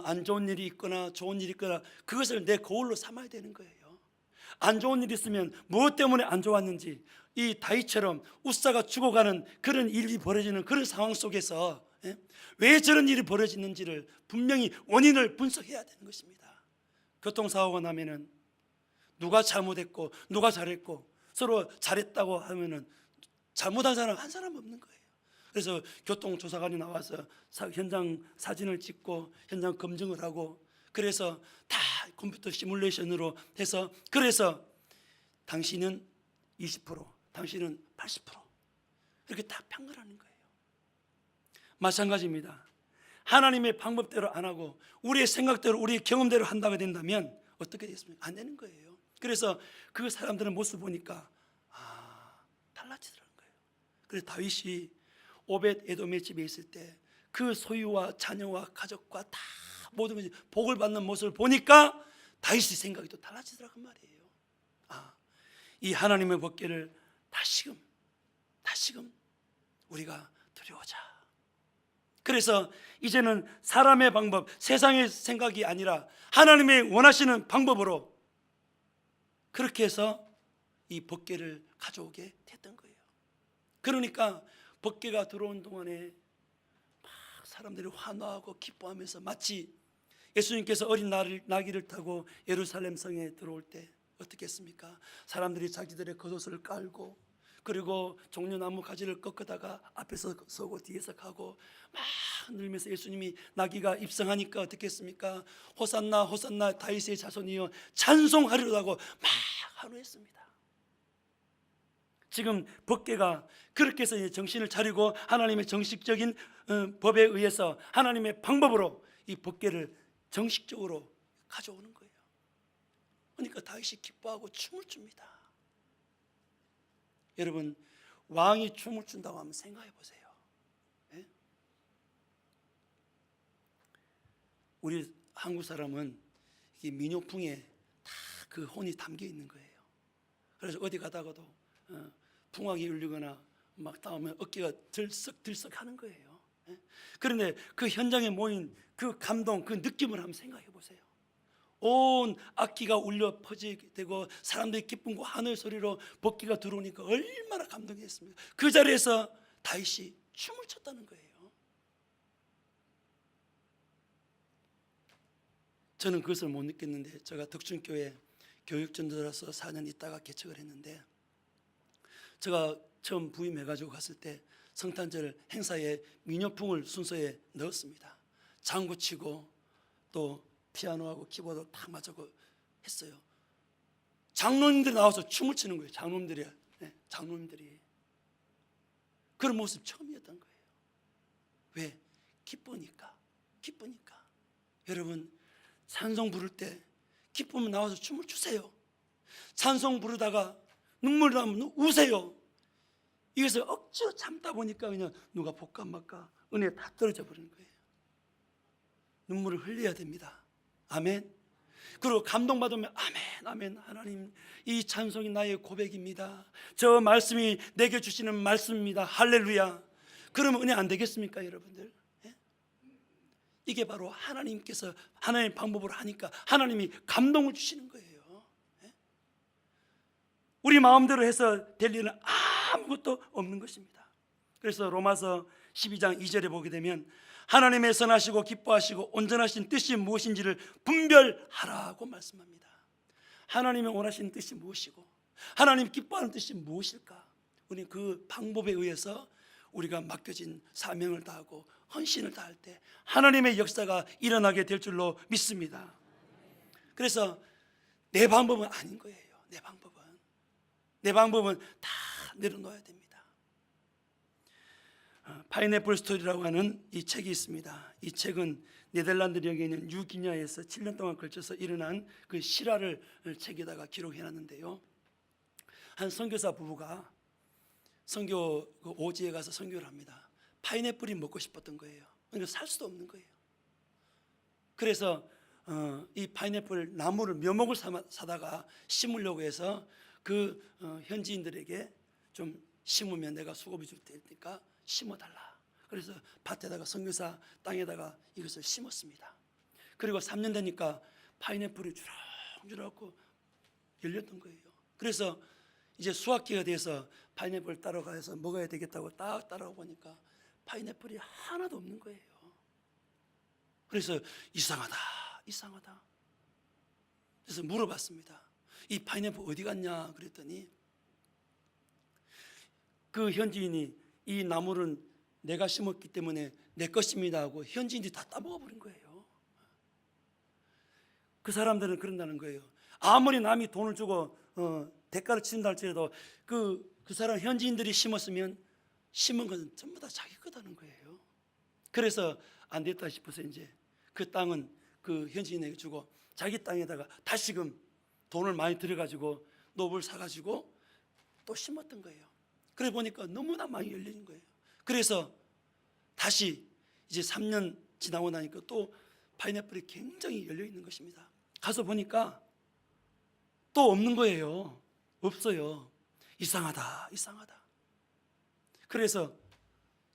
안 좋은 일이 있거나 좋은 일이 있거나 그것을 내 거울로 삼아야 되는 거예요. 안 좋은 일이 있으면 무엇 때문에 안 좋았는지, 이 다윗처럼 웃사가 죽어가는 그런 일이 벌어지는 그런 상황 속에서 왜 저런 일이 벌어지는지를 분명히 원인을 분석해야 되는 것입니다. 교통사고가 나면은 누가 잘못했고 누가 잘했고 서로 잘했다고 하면은 잘못한 사람 한 사람 없는 거예요. 그래서 교통조사관이 나와서 현장 사진을 찍고 현장 검증을 하고 그래서 다 컴퓨터 시뮬레이션으로 해서 그래서 당신은 20%, 당신은 80% 이렇게 다 평가하는 거예요. 마찬가지입니다. 하나님의 방법대로 안 하고 우리의 생각대로 우리의 경험대로 한다고 된다면 어떻게 되겠습니까? 안 되는 거예요. 그래서 그 사람들의 모습 보니까 달라지더라는 거예요. 그래서 다윗이 오벳 에돔의 집에 있을 때 그 소유와 자녀와 가족과 다 모든 것이 복을 받는 모습을 보니까 다윗의 생각이 또 달라지더라고 말이에요. 이 하나님의 법궤를 다시금 우리가 드려오자. 그래서 이제는 사람의 방법, 세상의 생각이 아니라 하나님의 원하시는 방법으로 그렇게 해서 이 법궤를 가져오게 됐던 거예요. 그러니까 법궤가 들어온 동안에 막 사람들이 환호하고 기뻐하면서 마치 예수님께서 어린 나귀를 타고 예루살렘 성에 들어올 때 어떻게 했습니까? 사람들이 자기들의 겉옷을 깔고 그리고 종려나무 가지를 꺾다가 앞에서 서고 뒤에서 가고 막 흔들면서 예수님이 나귀가 입성하니까 어떻게 했습니까? 호산나 호산나 다윗의 자손이여 찬송하리로다 하고 막 환호했습니다. 지금 법궤가 그렇게 해서 정신을 차리고 하나님의 정식적인 법에 의해서 하나님의 방법으로 이 법궤를 정식적으로 가져오는 거예요. 그러니까 다윗이 기뻐하고 춤을 춥니다. 여러분, 왕이 춤을 춘다고 하면 생각해 보세요. 네? 우리 한국 사람은 이 민요풍에 다 그 혼이 담겨 있는 거예요. 그래서 어디 가다가도 풍악이 울리거나 막 나오면 어깨가 들썩들썩 하는 거예요. 네? 그런데 그 현장에 모인 그 감동, 그 느낌을 한번 생각해 보세요. 온 악기가 울려 퍼지게 되고 사람들이 기쁨과 환호의 소리로 법궤가 들어오니까 얼마나 감동했습니까? 그 자리에서 다윗이 춤을 췄다는 거예요. 저는 그것을 못 느꼈는데 제가 덕춘교회 교육전도자로서 4년 있다가 개척을 했는데 제가 처음 부임해가지고 갔을 때 성탄절 행사에 민요풍을 순서에 넣었습니다. 장구 치고 또 피아노하고 키보드 딱 맞추고 했어요. 장로님들이 나와서 춤을 추는 거예요. 장로님들이. 네, 장로님들이. 그런 모습 처음이었던 거예요. 왜? 기쁘니까. 여러분, 찬송 부를 때 기쁘면 나와서 춤을 추세요. 찬송 부르다가 눈물 나면 우세요. 이것을 억지로 참다 보니까 그냥 누가 볼까 말까 은혜 다 떨어져 버리는 거예요. 눈물을 흘려야 됩니다. 아멘. 그리고 감동받으면 아멘. 하나님, 이 찬송이 나의 고백입니다. 저 말씀이 내게 주시는 말씀입니다. 할렐루야. 그러면 은혜 안 되겠습니까, 여러분들? 예? 이게 바로 하나님께서 하나님의 방법으로 하니까 하나님이 감동을 주시는 거예요. 예? 우리 마음대로 해서 될 일은 아무것도 없는 것입니다. 그래서 로마서 12장 2절에 보게 되면 하나님의 선하시고 기뻐하시고 온전하신 뜻이 무엇인지를 분별하라고 말씀합니다. 하나님의 원하시는 뜻이 무엇이고 하나님 기뻐하는 뜻이 무엇일까? 우리는 그 방법에 의해서 우리가 맡겨진 사명을 다하고 헌신을 다할 때 하나님의 역사가 일어나게 될 줄로 믿습니다. 그래서 내 방법은 아닌 거예요. 내 방법은 다 내려놓아야 됩니다. 파인애플 스토리라고 하는 이 책이 있습니다. 이 책은 네덜란드 역에 있는 뉴기냐에서 7년 동안 걸쳐서 일어난 그 실화를 책에다가 기록해놨는데요. 한 선교사 부부가 선교 오지에 가서 선교를 합니다. 파인애플이 먹고 싶었던 거예요. 그러니까 살 수도 없는 거예요. 그래서 이 파인애플 나무를 묘목을 사다가 심으려고 해서 그 현지인들에게 좀 심으면 내가 수고비 줄 테니까 심어달라. 그래서 밭에다가 선교사 땅에다가 이것을 심었습니다. 그리고 3년 되니까 파인애플이 주렁주렁 열렸던 거예요. 그래서 이제 수확기가 돼서 파인애플 따라가서 먹어야 되겠다고 딱 따라가 보니까 파인애플이 하나도 없는 거예요. 그래서 이상하다. 그래서 물어봤습니다. 이 파인애플 어디 갔냐 그랬더니 그 현지인이 이 나무는 내가 심었기 때문에 내 것입니다 하고 현지인들이 다 따먹어버린 거예요. 그 사람들은 그런다는 거예요. 아무리 남이 돈을 주고 대가를 치른다 할지라도 그 사람 현지인들이 심었으면 심은 것은 전부 다 자기 거다는 거예요. 그래서 안 됐다 싶어서 이제 그 땅은 그 현지인에게 주고 자기 땅에다가 다시금 돈을 많이 들여가지고 노브를 사가지고 또 심었던 거예요. 그래 보니까 너무나 많이 열리는 거예요. 그래서 다시 이제 3년 지나고 나니까 또 파인애플이 굉장히 열려 있는 것입니다. 가서 보니까 또 없는 거예요. 없어요. 이상하다, 이상하다. 그래서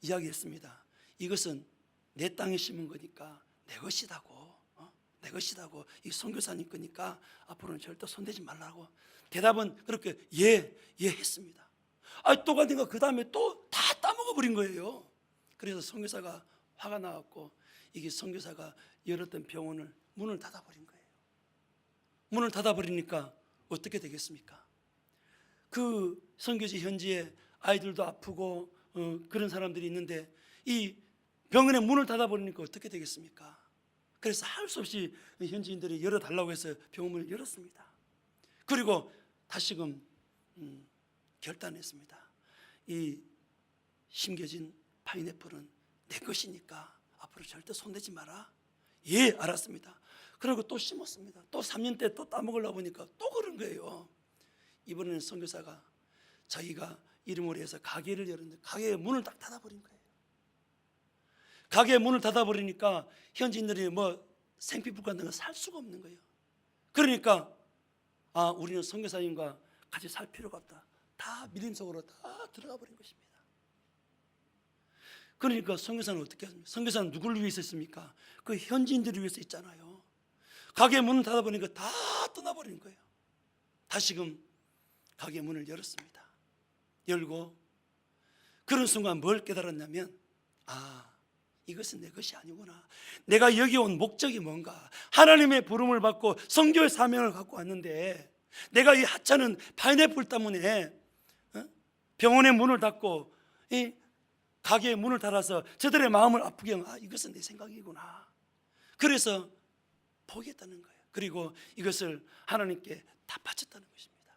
이야기했습니다. 이것은 내 땅에 심은 거니까 내 것이다고, 내 것이다고. 이 선교사님 거니까 앞으로는 절대 손대지 말라고. 대답은 그렇게 예 했습니다. 또 가니까 그 다음에 또 다 따먹어 버린 거예요. 그래서 선교사가 화가 나갖고 이게 선교사가 열었던 병원을 문을 닫아버린 거예요. 문을 닫아버리니까 어떻게 되겠습니까? 그 선교지 현지에 아이들도 아프고 그런 사람들이 있는데 이 병원의 문을 닫아버리니까 어떻게 되겠습니까? 그래서 할 수 없이 현지인들이 열어달라고 해서 병원을 열었습니다. 그리고 다시금 결단했습니다. 이 심겨진 파인애플은 내 것이니까 앞으로 절대 손대지 마라. 예, 알았습니다. 그리고 또 심었습니다. 또 3년 때 또 따먹으려고 보니까 또 그런 거예요. 이번에는 선교사가 자기가 이름으로 해서 가게를 열었는데 가게의 문을 딱 닫아버린 거예요. 가게의 문을 닫아버리니까 현지인들이 뭐 생피풀 같은 거 살 수가 없는 거예요. 그러니까 우리는 선교사님과 같이 살 필요가 없다. 다 밀림 속으로 다 들어가 버린 것입니다. 그러니까 선교사는 어떻게 하십니까? 선교사는 누구를 위해서 있습니까? 그 현지인들을 위해서 있잖아요. 가게 문을 닫아버리니까 다 떠나버린 거예요. 다시금 가게 문을 열었습니다. 열고 그런 순간 뭘 깨달았냐면 이것은 내 것이 아니구나. 내가 여기 온 목적이 뭔가. 하나님의 부름을 받고 선교의 사명을 갖고 왔는데 내가 이 하찮은 파인애플 때문에 병원의 문을 닫고 이 가게의 문을 닫아서 저들의 마음을 아프게 하면 이것은 내 생각이구나. 그래서 포기했다는 거예요. 그리고 이것을 하나님께 다 바쳤다는 것입니다.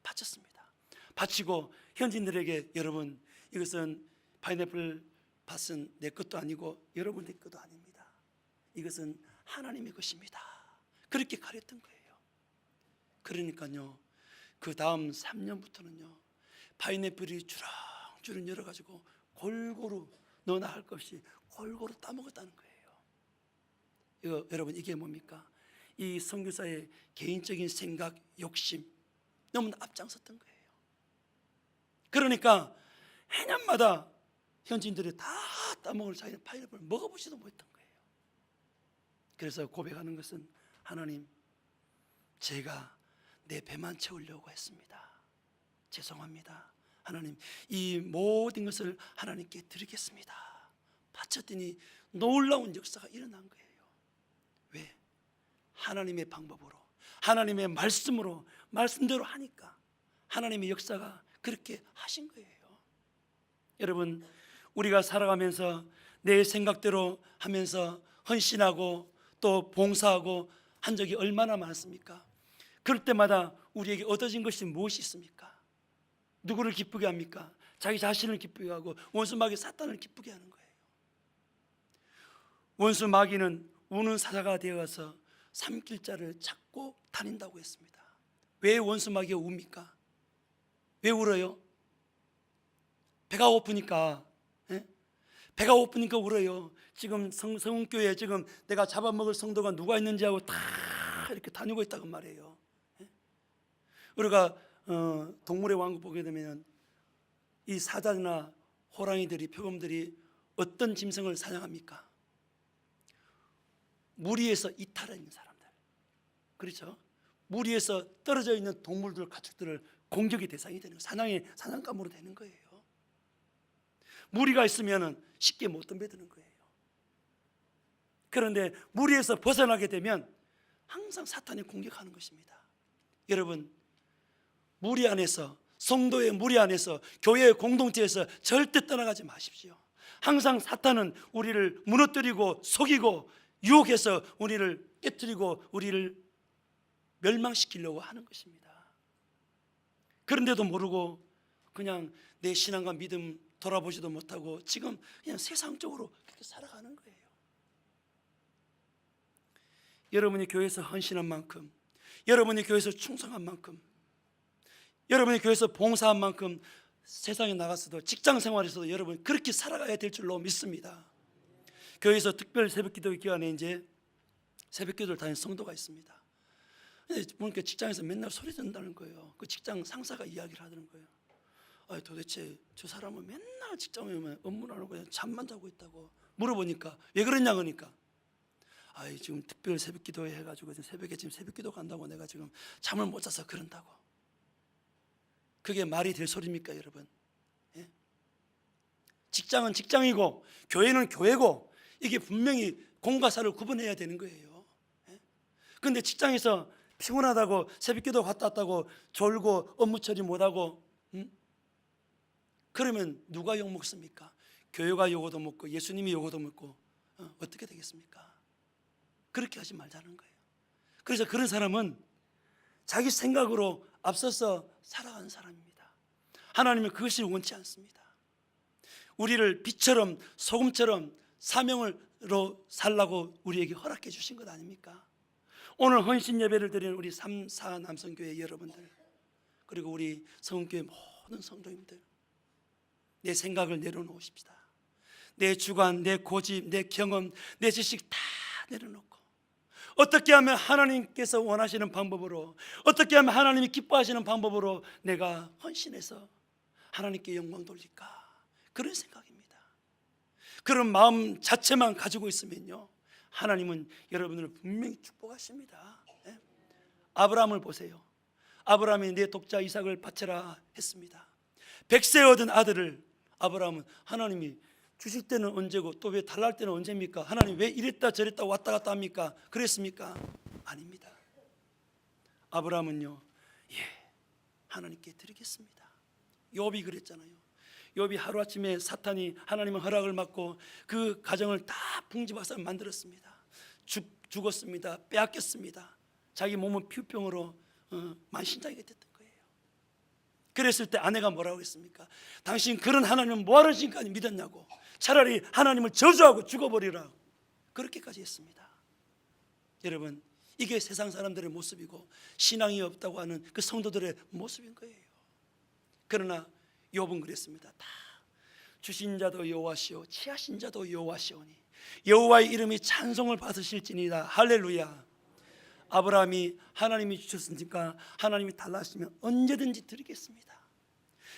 바쳤습니다. 바치고 현지인들에게 여러분 이것은 파인애플 밭은 내 것도 아니고 여러분의 것도 아닙니다. 이것은 하나님의 것입니다. 그렇게 가르쳤던 거예요. 그러니까요 그 다음 3년부터는요 파인애플이 주렁주렁 열어가지고 골고루 너나 할 것 없이 골고루 따먹었다는 거예요. 여러분 이게 뭡니까? 이 선교사의 개인적인 생각, 욕심 너무나 앞장섰던 거예요. 그러니까 해년마다 현지인들이 다 따먹을 자기는 파인애플을 먹어보지도 못했던 거예요. 그래서 고백하는 것은 하나님, 제가 내 배만 채우려고 했습니다. 죄송합니다. 하나님, 이 모든 것을 하나님께 드리겠습니다. 바쳤더니 놀라운 역사가 일어난 거예요. 왜? 하나님의 방법으로, 하나님의 말씀으로, 말씀대로 하니까 하나님의 역사가 그렇게 하신 거예요. 여러분, 우리가 살아가면서 내 생각대로 하면서 헌신하고 또 봉사하고 한 적이 얼마나 많습니까? 그럴 때마다 우리에게 얻어진 것이 무엇이 있습니까? 누구를 기쁘게 합니까? 자기 자신을 기쁘게 하고 원수 마귀 사탄을 기쁘게 하는 거예요. 원수 마귀는 우는 사자가 되어서 삼킬 자를 찾고 다닌다고 했습니다. 왜 원수 마귀가 웁니까? 왜 울어요? 배가 고프니까. 배가 고프니까 울어요. 지금 성교회에 지금 내가 잡아먹을 성도가 누가 있는지 하고 다 이렇게 다니고 있다고 말이에요. 우리가 동물의 왕국 보게 되면 이 사자나 호랑이들이, 표범들이 어떤 짐승을 사냥합니까? 무리에서 이탈해 있는 사람들, 그렇죠? 무리에서 떨어져 있는 동물들, 가축들을 공격의 대상이 되는 거예요. 사냥감으로 되는 거예요. 무리가 있으면 쉽게 못 덤벼드는 거예요. 그런데 무리에서 벗어나게 되면 항상 사탄이 공격하는 것입니다. 여러분, 무리 안에서, 성도의 무리 안에서, 교회의 공동체에서 절대 떠나가지 마십시오. 항상 사탄은 우리를 무너뜨리고 속이고 유혹해서 우리를 깨뜨리고 우리를 멸망시키려고 하는 것입니다. 그런데도 모르고 그냥 내 신앙과 믿음 돌아보지도 못하고 지금 그냥 세상적으로 그렇게 살아가는 거예요. 여러분이 교회에서 헌신한 만큼, 여러분이 교회에서 충성한 만큼, 여러분이 교회에서 봉사한 만큼 세상에 나가서도, 직장 생활에서도 여러분 그렇게 살아가야 될 줄로 믿습니다. 교회에서 특별 새벽기도 기간에 이제 새벽기도를 다니는 성도가 있습니다. 근데 보니까 직장에서 맨날 소리 듣는다는 거예요. 그 직장 상사가 이야기를 하는 거예요. 도대체 저 사람은 맨날 직장에 오면 업무를 안 하고 그냥 잠만 자고 있다고. 물어보니까 왜 그러냐 그러니까 지금 특별 새벽 기도회 해가지고 새벽에 지금 새벽 기도 간다고 내가 지금 잠을 못 자서 그런다고. 그게 말이 될 소리입니까 여러분? 예? 직장은 직장이고 교회는 교회고 이게 분명히 공과 사를 구분해야 되는 거예요. 그런데 직장에서 피곤하다고 새벽 기도 갔다 왔다고 졸고 업무 처리 못하고 그러면 누가 욕먹습니까? 교회가 욕도 먹고 예수님이 욕도 먹고 어떻게 되겠습니까? 그렇게 하지 말자는 거예요. 그래서 그런 사람은 자기 생각으로 앞서서 살아가는 사람입니다. 하나님은 그것을 원치 않습니다. 우리를 빛처럼 소금처럼 사명으로 살라고 우리에게 허락해 주신 것 아닙니까? 오늘 헌신 예배를 드리는 우리 3, 4 남성교회 여러분들, 그리고 우리 성교회 모든 성도님들, 내 생각을 내려놓으십시다. 내 주관, 내 고집, 내 경험, 내 지식 다 내려놓고 어떻게 하면 하나님께서 원하시는 방법으로, 어떻게 하면 하나님이 기뻐하시는 방법으로 내가 헌신해서 하나님께 영광 돌릴까, 그런 생각입니다. 그런 마음 자체만 가지고 있으면요, 하나님은 여러분을 분명히 축복하십니다. 아브라함을 보세요. 아브라함이 내 독자 이삭을 바쳐라 했습니다. 100세 얻은 아들을 아브라함은 하나님이 주실 때는 언제고 또 왜 달랄 때는 언제입니까? 하나님 왜 이랬다 저랬다 왔다 갔다 합니까? 그랬습니까? 아닙니다. 아브라함은요, 하나님께 드리겠습니다. 욥이 그랬잖아요. 욥이 하루아침에 사탄이 하나님의 허락을 받고 그 가정을 다 풍지박산 만들었습니다. 죽었습니다. 빼앗겼습니다. 자기 몸은 피부병으로 만신창이가 됐던 거예요. 그랬을 때 아내가 뭐라고 했습니까? 당신 그런 하나님은 뭐하러 지금까지 믿었냐고, 차라리 하나님을 저주하고 죽어버리라, 그렇게까지 했습니다. 여러분, 이게 세상 사람들의 모습이고 신앙이 없다고 하는 그 성도들의 모습인 거예요. 그러나 욥은 그랬습니다. 다 주신 자도 여호와시오 취하신 자도 여호와시오니 여호와의 이름이 찬송을 받으실지니라. 할렐루야. 아브라함이 하나님이 주셨으니까 하나님이 달라 하시면 언제든지 드리겠습니다.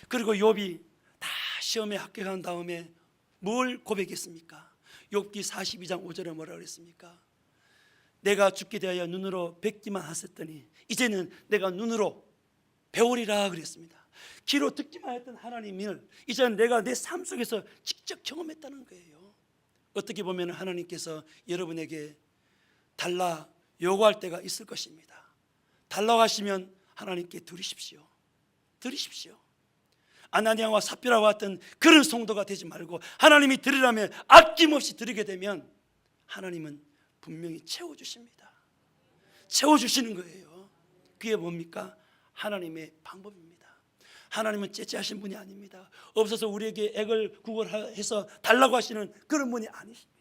그리고 욥이 다 시험에 합격한 다음에 뭘 고백했습니까? 욥기 42장 5절에 뭐라고 그랬습니까? 내가 죽게 되어 눈으로 뵙기만 하셨더니 이제는 내가 눈으로 배우리라 그랬습니다. 귀로 듣기만 했던 하나님을 이제는 내가 내 삶 속에서 직접 경험했다는 거예요. 어떻게 보면 하나님께서 여러분에게 달라 요구할 때가 있을 것입니다. 달라고 하시면 하나님께 드리십시오. 드리십시오. 아나니아와 삽비라와 같은 그런 성도가 되지 말고 하나님이 드리라면 아낌없이 드리게 되면 하나님은 분명히 채워주십니다. 채워주시는 거예요. 그게 뭡니까? 하나님의 방법입니다. 하나님은 째째하신 분이 아닙니다. 없어서 우리에게 액을 구걸해서 달라고 하시는 그런 분이 아니십니다.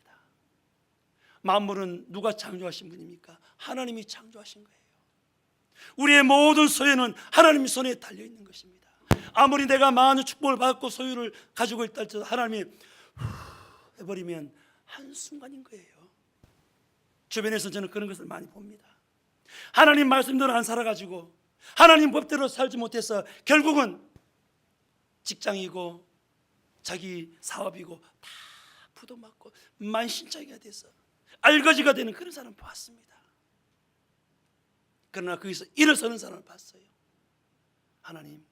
만물은 누가 창조하신 분입니까? 하나님이 창조하신 거예요. 우리의 모든 소유는 하나님의 손에 달려있는 것입니다. 아무리 내가 많은 축복을 받고 소유를 가지고 있다 할지라도 하나님이 해버리면 한순간인 거예요. 주변에서 저는 그런 것을 많이 봅니다. 하나님 말씀대로 안 살아가지고 하나님 법대로 살지 못해서 결국은 직장이고 자기 사업이고 다 부도맞고 만신창이가 돼서 알거지가 되는 그런 사람 봤습니다. 그러나 거기서 일어서는 사람을 봤어요. 하나님,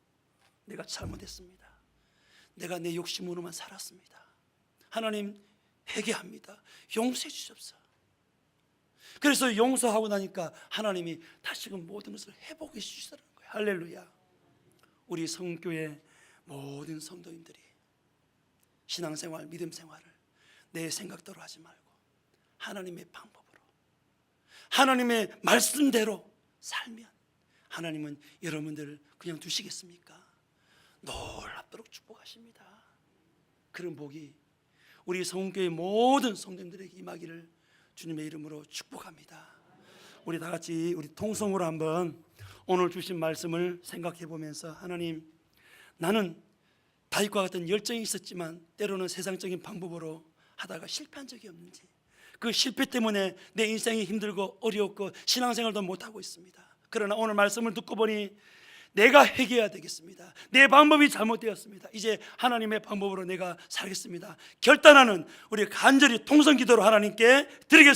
내가 잘못했습니다. 내가 내 욕심으로만 살았습니다. 하나님, 회개합니다. 용서해 주십시오. 그래서 용서하고 나니까 하나님이 다시금 모든 것을 회복해 주시더라는 거예요. 할렐루야. 우리 성교회 모든 성도님들이 신앙생활, 믿음생활을 내 생각대로 하지 말고 하나님의 방법으로, 하나님의 말씀대로 살면 하나님은 여러분들을 그냥 두시겠습니까? 놀랍도록 축복하십니다. 그런 복이 우리 성교회 모든 성도님들에게 임하기를 주님의 이름으로 축복합니다. 우리 다 같이 우리 통성으로 한번 오늘 주신 말씀을 생각해 보면서, 하나님, 나는 다윗과 같은 열정이 있었지만 때로는 세상적인 방법으로 하다가 실패한 적이 없는지, 그 실패 때문에 내 인생이 힘들고 어려웠고 신앙생활도 못하고 있습니다. 그러나 오늘 말씀을 듣고 보니 내가 회개해야 되겠습니다. 내 방법이 잘못되었습니다. 이제 하나님의 방법으로 내가 살겠습니다. 결단하는 우리 간절히 통성기도로 하나님께 드리겠습니다.